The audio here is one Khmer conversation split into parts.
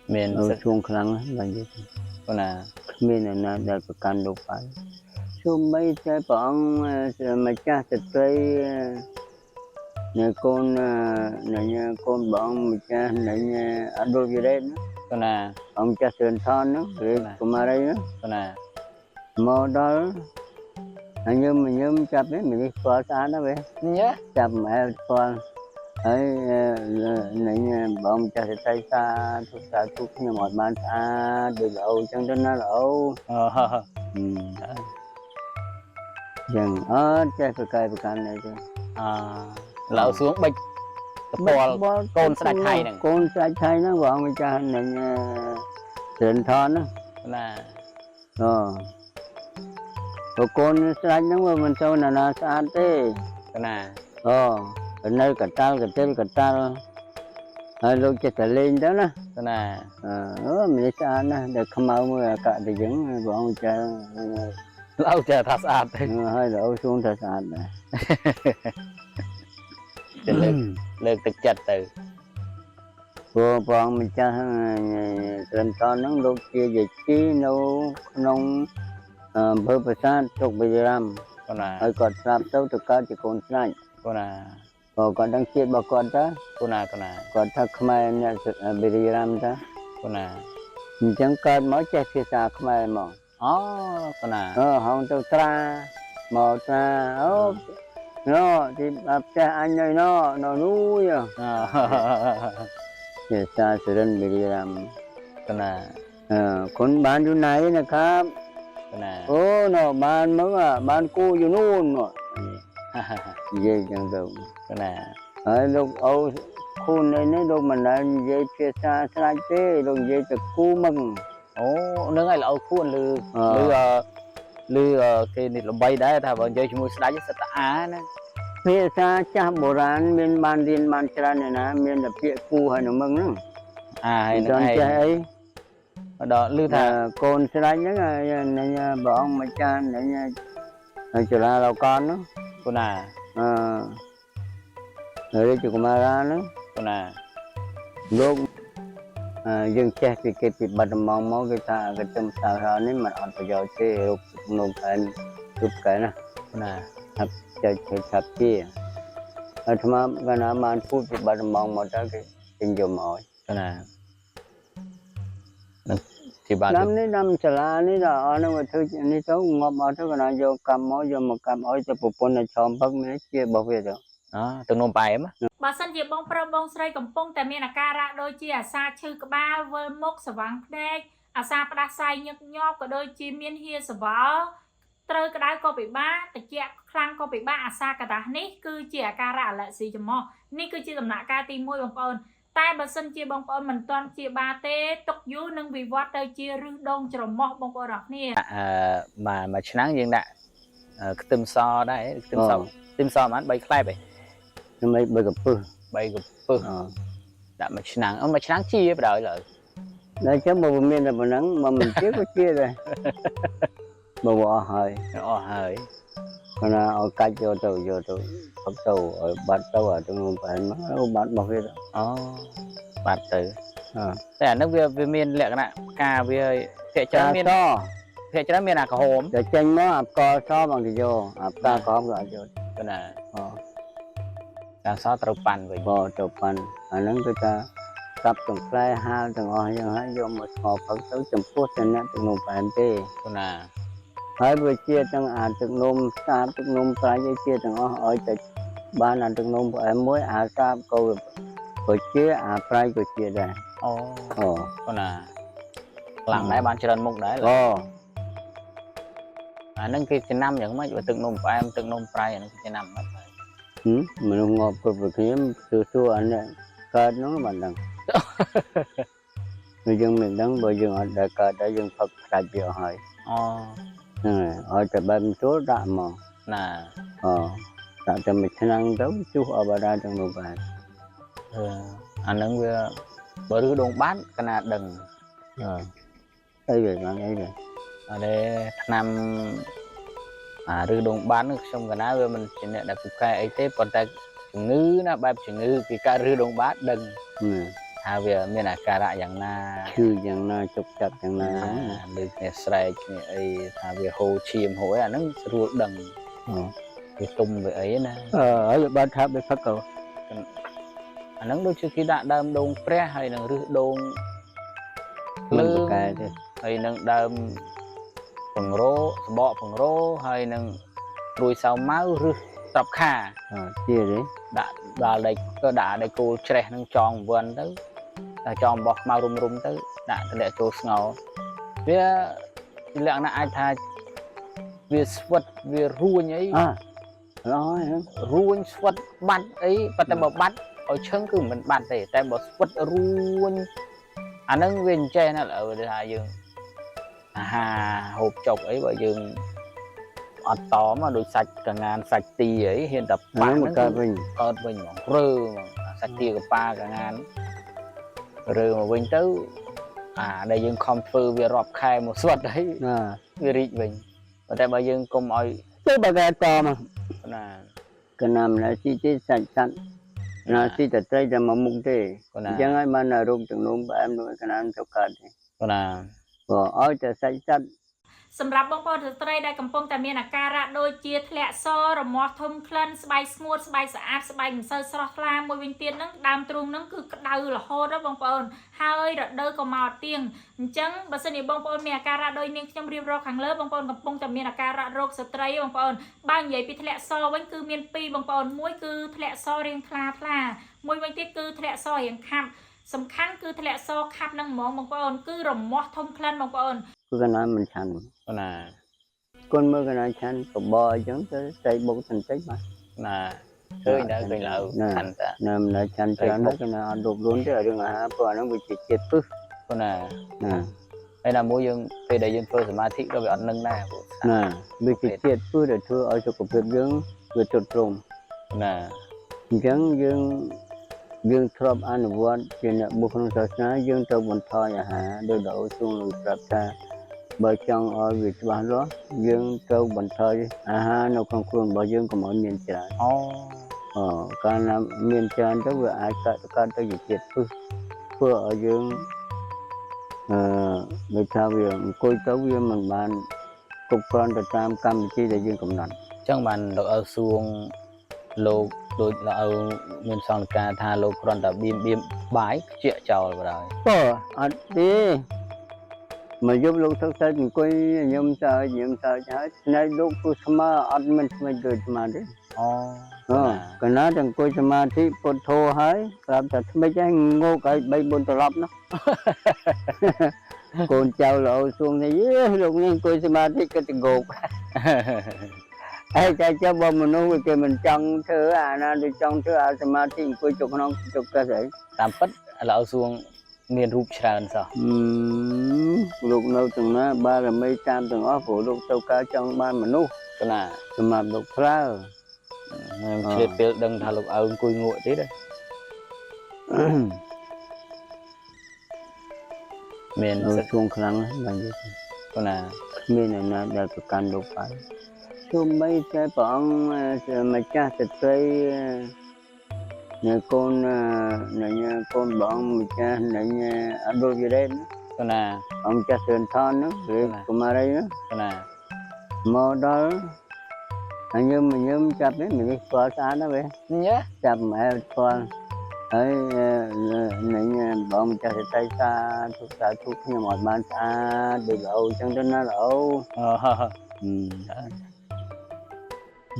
miền chuông khăn là gì con là miền này là cái căn đồ phải số mấy trái bọn mà cha thịt tây này con bọn mà cha này ăn đồ gì đấy con là ông cha sơn thon nó rồi cũng đây đó con là mò đó mình nhớ chập đấy mình đi qua xa đó vậy nhớ chập mẹ qua ấy này bọn cha thịt tây xa thuốc nhưng mà bán xa được lâu chẳng đến nó lâu dần trái phải can này chứ lỡ xuống bịch con sạch thay này con sạch thay nó bọn mình cha này sơn thon đó là con sạch nó mà mình sau là xa thế là ở nơi cả tal lúc chạy lên đó nè là mình xa nè để không mau mà cả thì vẫn bọn mình cha lâu chờ thật sạch hơi đổ xuống thật sạch này lực thực chất từ bọn mình cha lên to nó lúc kia về chí nông bơ bơ sát chục bây giờ làm con là ở còn làm tốt được cả thì con sạch con là còn đăng ký bà con đó con là còn thắc mày nè bây giờ làm đó con là mình chẳng cần mỗi trái phía xa mày mà con là không tôi tra một tra nó thì bắp cha anh ơi nó nuôi thì xa sẽ đến bây giờ làm con là con bán chỗ này nèครับ con là nó bán mới bán côอยู่นู่นmà vậy chẳng được con là lúc khu này nó đâu mà là vậy phía xa xa thế rồi vậy thì khu mừng nước này là khuôn lư cái nịt là bay đấy thà vợ chơi chúng đá rất tạ nè phía xa cha bộ ran miền ban điền ban trà này nè miền là phía khu hay nó mừng nữa hay nó hay đó lư thà con sẽ đánh những này bọn mà cha này chỉ là con đó con à rồi đi chụp mà ra nữa con à lúc dân che thì cái bị bật mong máu cái tâm sao ra nếu mà ăn phải giờ thì lúc nông cái chụp cái nè con à thập thập chi mà cái nào mà phút bị bật mong mà ra cái tình dục mỏi con à thì bà năm trở lại ní là nó mà thứ ní cháu ngọc ở thứ cái nào vô cầm máu vô một cầm ở cho phụ này chọn bắt mấy chia bảo vệ được từng nôm bài em á បើសិនជាបងប្រុសបងស្រីកំពុងតែមានអាការៈដូចជាអាសាឈឺក្បាលវិលមុខស្វាំងភ្នែកអាសាផ្ដាសាយញឹកញាប់ក៏ដូចជាមានហៀសវល់ត្រូវក្តៅក៏ពិបាកត្រជាក់ខ្លាំងក៏ពិបាកអាសាកតាស់នេះគឺជាអាការៈអាឡែស៊ីចំហនេះគឺជាដំណាក់កាលទី1បងប្អូនតែបើសិនជាបងប្អូនមិនទាន់ព្យាបាលទេទុកយូរនឹងវិវត្តទៅជាឫសដងច្រមុះបងប្អូនអរគ្នាmàឆ្នាំងយើងដាក់ខ្ទឹមសដែរខ្ទឹមសមិន3ខ្លែបឯង mấy bơi gặp pư đã màឆ្នាំងchia rồi lại đây chứ một miền là một nắng mà mình chưa có chia rồi mà bỏ hơi còn là ở cách vô tàu bắt tàu ở bắt tàu ở trong phải nó bắt bao nhiêu đó bắt từแต่nước về miền lẹ cái này cà về hệ cho nó miền là cả hồn để tranh nó ập co so bằng thì vô ập ca có không gọi vô cái này đang xóa trâu pan vậy trâu pan nắng người ta cặp trồng plei ha trồng nhưng hãy vô một hộp phật tới trồng phốt cho nên trồng nôm phải em tê con à hãy vừa chia trồng trồng nôm sa trồng nôm phải với chia trồng ở tại ba là trồng nôm phải em mới sa câu vừa chia phải vừa chia đây con à làng đấy ban chân mục đấy là nâng cái năm những mấy từng nôm phải em từng nôm phải nó cái năm mình không ngọt cực vì kiếm xưa anh này cờ nó mà đằng người dân mình đang bây giờ họ đã cờ đã dân Phật đại biểu hỏi ở tại bên số đạm mà nè tại cho mình khả năng đấu chú ở bà đa trong một bài anh đang vừa bữa đứa đông bán cái nào đừng đây về nó đây về ở đây năm đứa đông bán xong cái nào mình chỉ nhận được cái ấy thế còn tại ជំងឺណាបែបជំងឺពីការឬដងបាតដឹងថាវាមានអាការៈយ៉ាងណា ឈឺយ៉ាងណាចុកចាប់យ៉ាងណា លើគ្នាស្រែកគ្នាអីថាវាហូរឈាមហូរអីអាហ្នឹងស្រួលដឹងវាទុំវាអីណាហើយបើថាវាផឹកក៏ អាហ្នឹងដូចជាគេដាក់ដើមដូងព្រះហើយនឹងរឹសដូងលើកែទេហើយនឹងដើមពងរោសបកពងរោហើយនឹងព្រួយសៅម៉ៅរឹសត្រប់ខាជាទេដាក់ដល់ដៃក៏ដាក់ដៃគោលច្រេះនឹងចងវ័នទៅតែចងរបស់ខ្មៅរុំទៅដាក់តម្លាក់ចូលស្ងោរវាលក្ខណៈអាចថាវាស្វិតវារួញអីរួញស្វិតបាត់អីប៉ុន្តែបើបាត់ឲ្យឈឹងគឺមិនបាត់ទេតែបើស្វិតរួញអាហ្នឹងវាអញ្ចេះណាឥឡូវថាយើងអាហារហូបចុកអីបើយើងអត់តមកដូចសាច់កងានសាច់ទីអីហ៊ានតែប៉ាហ្នឹងកើតវិញហ្មងរើហ្មងសាច់ទីកប៉ាកងានរើមកវិញទៅអាដែលយើងខំធ្វើវារាប់ខែមកស្វិតអីវារីកវិញប៉ុន្តែបើយើងកុំឲ្យទៅបើកែតមកណាកណាំណាជីសាច់សាច់ណាទីតែត្រីតែមកមុខទេអញ្ចឹងហើយបានរោគទាំងនោះបែបនោះកណាំទៅកើតទេណាបើឲ្យតែសាច់សាច់សម្រាប់បងប្អូនស្ត្រីដែលកំពុងតែមានអាការៈដូចជាធ្លាក់សរមាស់ធំក្លិនស្បែកស្ងួតស្បែកស្អាតស្បែកមិនសូវស្រស់ថ្លាមួយវិញទៀតហ្នឹងដើមទ្រូងហ្នឹងគឺក្តៅរហូតបងប្អូនហើយរដូវក៏មកទៀងអញ្ចឹងបើសិនជាបងប្អូនមានអាការៈដូចនាងខ្ញុំរៀបរាប់ខាងលើបងប្អូនកំពុងតែមានអាការៈរោគស្ត្រីបងប្អូនបើនិយាយពីធ្លាក់សរវិញគឺមានពីរបងប្អូនមួយគឺធ្លាក់សររាងថ្លាមួយវិញទៀតគឺធ្លាក់សររាងខាប់សំខាន់គឺធ្លាក់សរខាប់នឹងហ្មងបងប្អូនគឺរមាស់ធំក្លិនបងប្អូនគឺកណាមិនឆាន់ណាកូនមើលកណាឆាន់បបអញ្ចឹងទៅស្អីបុកបន្តិចបាទណាឃើញដែរឃើញឡើយឆាន់តាណាមិនឆាន់ច្រើនទៅកណាអត់រੂបខ្លួនទេរឿងអាហារព្រោះអាហ្នឹងវាជាជាតិពឹសណាហើយណាមួយយើងពេលដែលយើងធ្វើសមាធិក៏វាអត់នឹងដែរណាវាជាជាតិពឹសដែលធ្វើឲ្យសុខភាពយើងវាទ្រុឌទ្រោមណាអញ្ចឹងយើងធ្លាប់អនុវត្តជាអ្នកបុគ្គលក្នុងសាសនាយើងត្រូវបន្ថយអាហារដោយដល់ជួងនឹងប្រាប់ថាបើចង់ឲ្យវាច្បាស់លាស់យើងត្រូវបន្ថយអាហារនៅក្នុងខ្លួនរបស់យើងកុំឲ្យមានច្រើនកាលណាមានច្រើនទៅវាអាចកើតទៅជាជាតិពឹសធ្វើឲ្យយើងដូចថាវាអង្គុយទៅវាមិនបានគ្រប់គ្រាន់ទៅតាមកម្មវិធីដែលយើងកំណត់អញ្ចឹងបានលោកឪសួងលោកដូចលោកឪមានសង្កេតថាលោកគ្រាន់តែបៀមបាយខ្ជិះចោលបណ្ដោយអត់ទេមកយប់លោកទឹកទៅអង្គុយញឹមសើចហើយស្នៃលោកពុស្មាអត់មានថ្មីដូចស្មាទេកណាតែអង្គុយសមាធិពុទ្ធោហើយប្រាប់តែថ្មីហើយងោកឲ្យ3 4ត្រឡប់នោះកូនចៅលោកសួងថាលោកនេះអង្គុយសមាធិក៏ទៅងោកហើយតែចាំបើមនុស្សគេមិនចង់ធ្វើអាណាទៅចង់ធ្វើអាសមាធិអង្គុយជុកក្នុងជុកកស្អីតាមពិតលោកសួងមានរូបច្រើនសោះលោកនៅទាំងណាបារមីតាមទាំងអស់ព្រោះលោកទៅការចង់បានមនុស្សណាសម្រាប់លោកប្រើឆ្លៀតពេលដឹងថាលោកឪអង្គុយងក់ទៀតមានជួងខ្លាំងហ្នឹងណាមានអ្នកណាដែលប្រកាន់លោកបានទោះបីតែព្រះអង្គម្ចាស់ស្ត្រីនៅកូនបងម្ចាស់នៃអឌុលយរ៉េនណាអង្គចាស់ឿនថននោះឬកុមារីនោះណាមកដល់ញឹមចាប់នេះមានស្គាល់ស្អាតណាស់វិញចាប់ម៉ែស្គាល់ហើយនៃបងម្ចាស់ស្ត្រីតាទុកខ្ញុំអត់បានស្អាតដូចល្អអញ្ចឹងទៅណាល្អ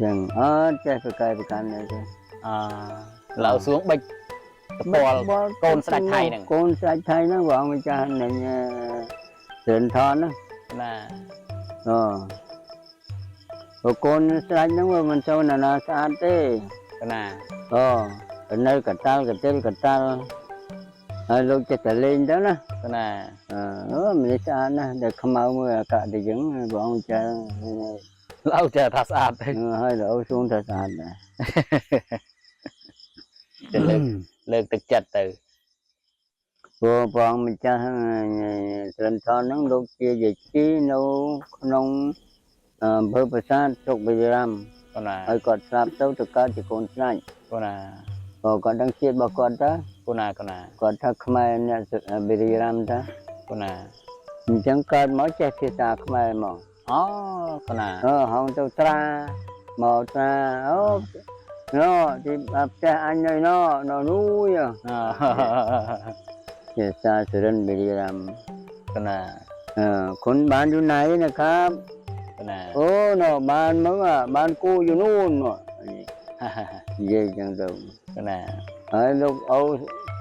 យ៉ាងអត់ចេះប្រកែប្រកាន់ទេលោកសួងបិចកពាល់កូនស្ដេចថៃហ្នឹងកូនស្ដេចថៃហ្នឹងបងម្ចាស់នឹងឿនថនហ្នឹងណាកូនស្ដេចហ្នឹងវាមិនចូលណាស្អាតទេណានៅកតាល់ហើយលោកចិត្តតែលេងទៅណាមិនស្អាតណាស់ដែលខ្មៅមើលអាកាសទៅចឹងបងម្ចាស់លោកចេះថាស្អាតទេហើយលោកសួងថាស្អាតដែរលើកទឹកចិត្តទៅព្រោះបងម្ចាស់ត្រឹមថនហ្នឹងលោកជាយាយជីនៅក្នុងអំពើប្រាសាទស្រុកបិរាម còn là ឲ្យគាត់ស្លាប់ទៅទៅកើតជាកូនស្ដេច còn là ក៏គាត់ដឹងជាតិរបស់គាត់ទៅ còn là គាត់ថាខ្មែរអ្នកបេរីរ៉ាំទៅ còn là អញ្ចឹងកើតមកចេះភាសាខ្មែរមក ó còn là ហងទៅត្រាមកត្រាអូណូទីផ្ទះអញនៅណូនោះ ភាសាសុរិន្ទបេរីរ៉ាំ còn là คนบ้านอยู่ไหนนะครับ còn là โอ้เนาะบ้านมึงอ่ะบ้านกูอยู่นู่นเนาะเย่จังตรง còn là ลูกเอา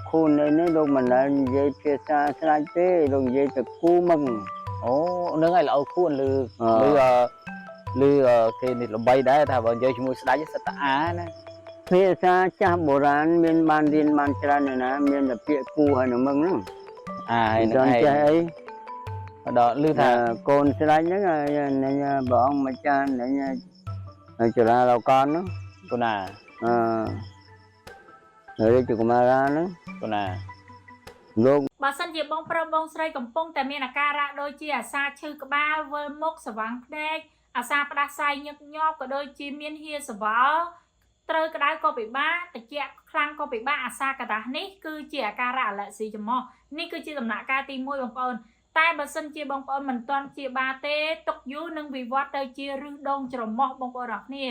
คุณในนี้ลูกมันนะเย่ภาษาสลายเต้ลูกเย่จะกูมึง ố nước này là âu khuôn lư cái này là bay đấy thà vào chơi mua đá với sắt á nè ภาษาចាស់បុរាណមានបានរៀនបានច្រើនណាស់ណាមានតែពាក្យគូហើយនៅมึงហ្នឹង ai ដល់ này ចេះអី đó lư thà កូនស្ដេចហ្នឹងបងម្ចាស់ចរាឡកនហ្នឹង còn là រាជកុមារាហ្នឹង còn là លោក បើសិនជាបងប្រុសបងស្រីកំពុងតែមានអាការៈដូចជាអាសាឈឺក្បាលវិលមុខស្វាំងភ្នែកអាសាផ្ដាសាយញឹកញាប់ក៏ដូចជាមានហៀសវល់ត្រូវក្តៅក៏ពិបាកត្រជាក់ខ្លាំងក៏ពិបាកអាសាកតាសនេះគឺជាអាការៈអាឡែស៊ីចំហនេះគឺជាដំណាក់កាលទី1បងប្អូនតែបើសិនជាបងប្អូនមិនទាន់ព្យាបាលទេទុកយូរនឹងវិវត្តទៅជារឹសដងច្រមុះបងប្អូនអរគ្នា